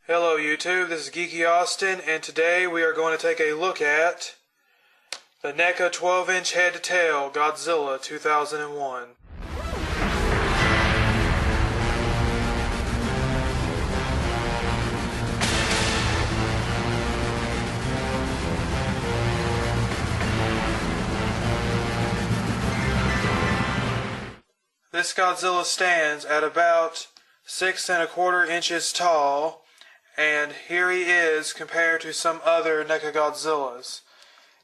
Hello YouTube, this is Geeky Austin, and today we are going to take a look at the NECA 12-inch head-to-tail Godzilla 2001. This Godzilla stands at about 6 1/4 inches tall. And here he is compared to some other NECA Godzillas.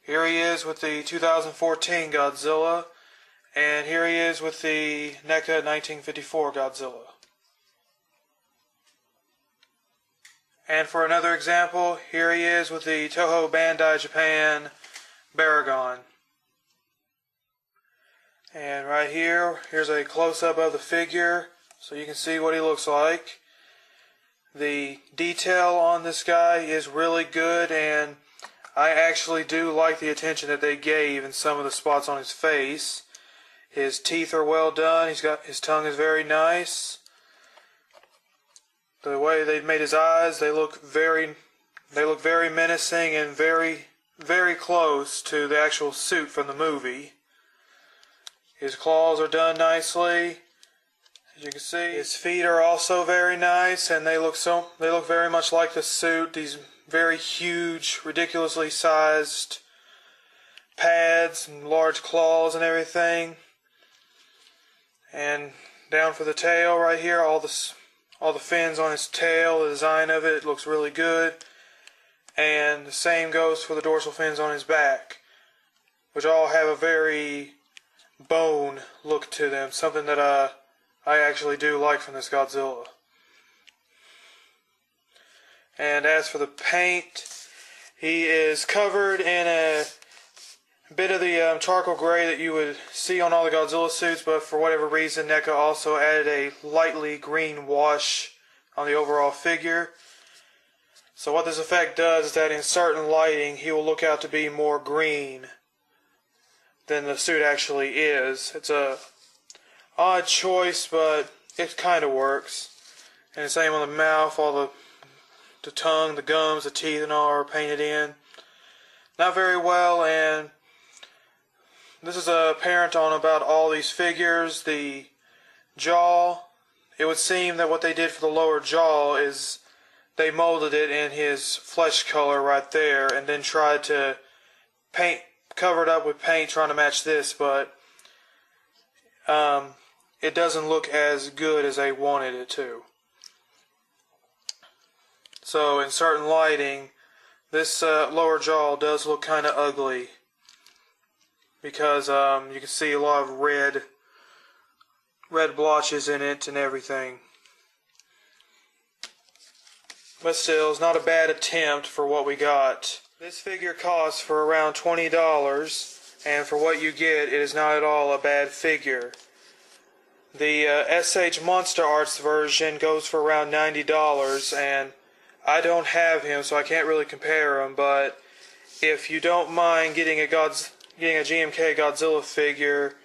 Here he is with the 2014 Godzilla, and here he is with the NECA 1954 Godzilla. And for another example, here he is with the Toho Bandai Japan Baragon. And right here, here's a close-up of the figure, so you can see what he looks like. The detail on this guy is really good, and I actually do like the attention that they gave in some of the spots on his face. His teeth are well done. His tongue is very nice. The way they've made his eyes, they look very menacing and very close to the actual suit from the movie. His claws are done nicely. As you can see, his feet are also very nice, and they look very much like the suit. These very huge, ridiculously sized pads and large claws and everything. And down for the tail right here, all the fins on his tail, the design of it looks really good. And the same goes for the dorsal fins on his back, which all have a very bone look to them, something that I actually do like from this Godzilla. And as for the paint, he is covered in a bit of the charcoal gray that you would see on all the Godzilla suits, but for whatever reason NECA also added a lightly green wash on the overall figure. So what this effect does is that in certain lighting he will look out to be more green than the suit actually is. It's a odd choice, but it kind of works. And the same on the mouth, all the tongue, the gums, the teeth and all are painted in. Not very well, and this is apparent on about all these figures. The jaw, it would seem that what they did for the lower jaw is they molded it in his flesh color right there and then tried to cover it up with paint trying to match this, but it doesn't look as good as they wanted it to. So in certain lighting, this lower jaw does look kind of ugly because you can see a lot of red blotches in it and everything. But still, it's not a bad attempt for what we got. This figure costs for around $20, and for what you get, it is not at all a bad figure. The SH Monster Arts version goes for around $90, and I don't have him, so I can't really compare him, but if you don't mind getting a GMK Godzilla figure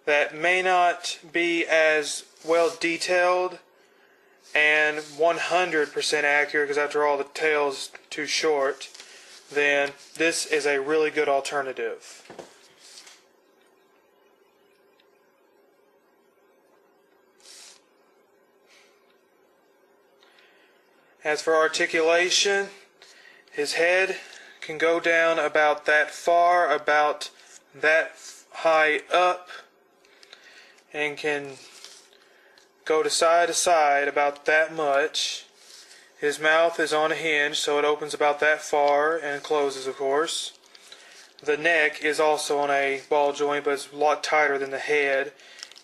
that may not be as well detailed and 100% accurate, because after all the tail's too short, then this is a really good alternative. As for articulation, his head can go down about that far, about that high up, and can go to side about that much. His mouth is on a hinge, so it opens about that far and closes, of course. The neck is also on a ball joint, but it's a lot tighter than the head.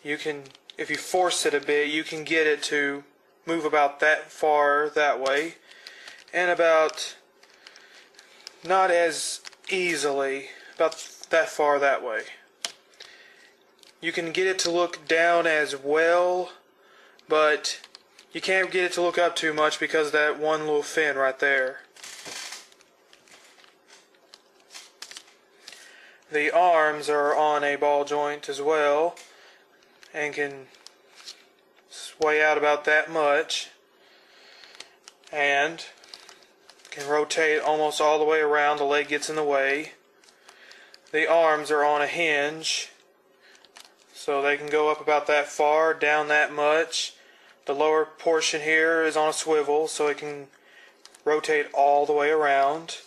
You can, if you force it a bit, you can get it to move about that far that way, and about not as easily, about that far that way. You can get it to look down as well, but you can't get it to look up too much because of that one little fin right there. The arms are on a ball joint as well and can sway out about that much and can rotate almost all the way around. The leg gets in the way. The arms are on a hinge, so they can go up about that far, down that much. The lower portion here is on a swivel, so it can rotate all the way around.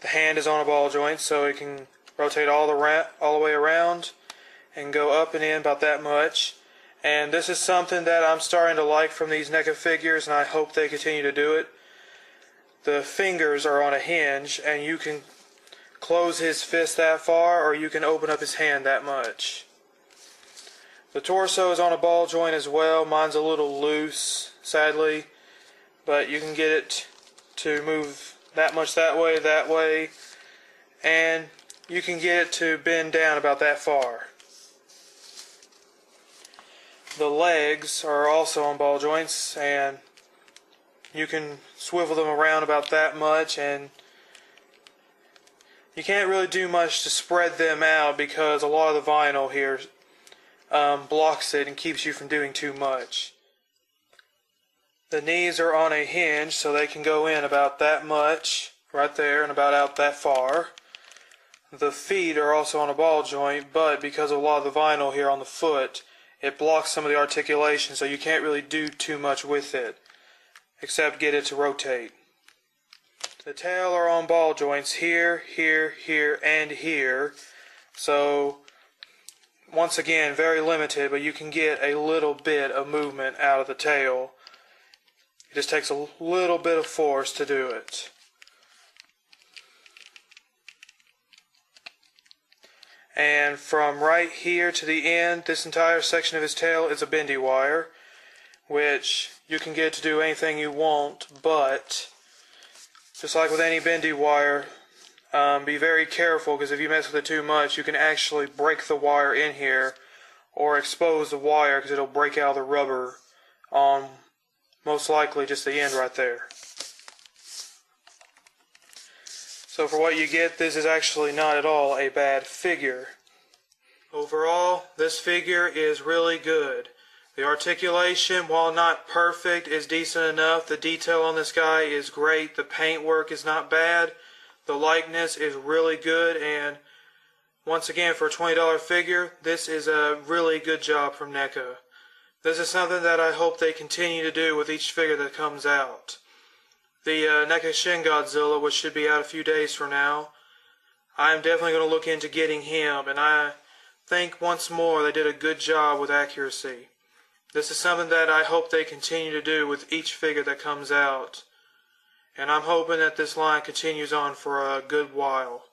The hand is on a ball joint, so it can rotate all the way around and go up and in about that much. And this is something that I'm starting to like from these NECA figures, and I hope they continue to do it. The fingers are on a hinge, and you can close his fist that far, or you can open up his hand that much. The torso is on a ball joint as well. Mine's a little loose, sadly, but you can get it to move that much that way, and you can get it to bend down about that far. The legs are also on ball joints, and you can swivel them around about that much, and you can't really do much to spread them out because a lot of the vinyl here blocks it and keeps you from doing too much. The knees are on a hinge, so they can go in about that much right there and about out that far. The feet are also on a ball joint, but because of a lot of the vinyl here on the foot, it blocks some of the articulation, so you can't really do too much with it except get it to rotate. The tail are on ball joints here, here, here, and here, so once again very limited, but you can get a little bit of movement out of the tail. It just takes a little bit of force to do it. And from right here to the end, this entire section of his tail is a bendy wire, which you can get to do anything you want, but just like with any bendy wire, be very careful, because if you mess with it too much, you can actually break the wire in here or expose the wire, because it'll break out the rubber on most likely just the end right there. So for what you get, this is actually not at all a bad figure. Overall, this figure is really good. The articulation, while not perfect, is decent enough. The detail on this guy is great. The paintwork is not bad. The likeness is really good, and once again, for a $20 figure, this is a really good job from NECA. This is something that I hope they continue to do with each figure that comes out. The NECA Shin Godzilla, which should be out a few days from now, I'm definitely going to look into getting him, and I think once more they did a good job with accuracy. This is something that I hope they continue to do with each figure that comes out, and I'm hoping that this line continues on for a good while.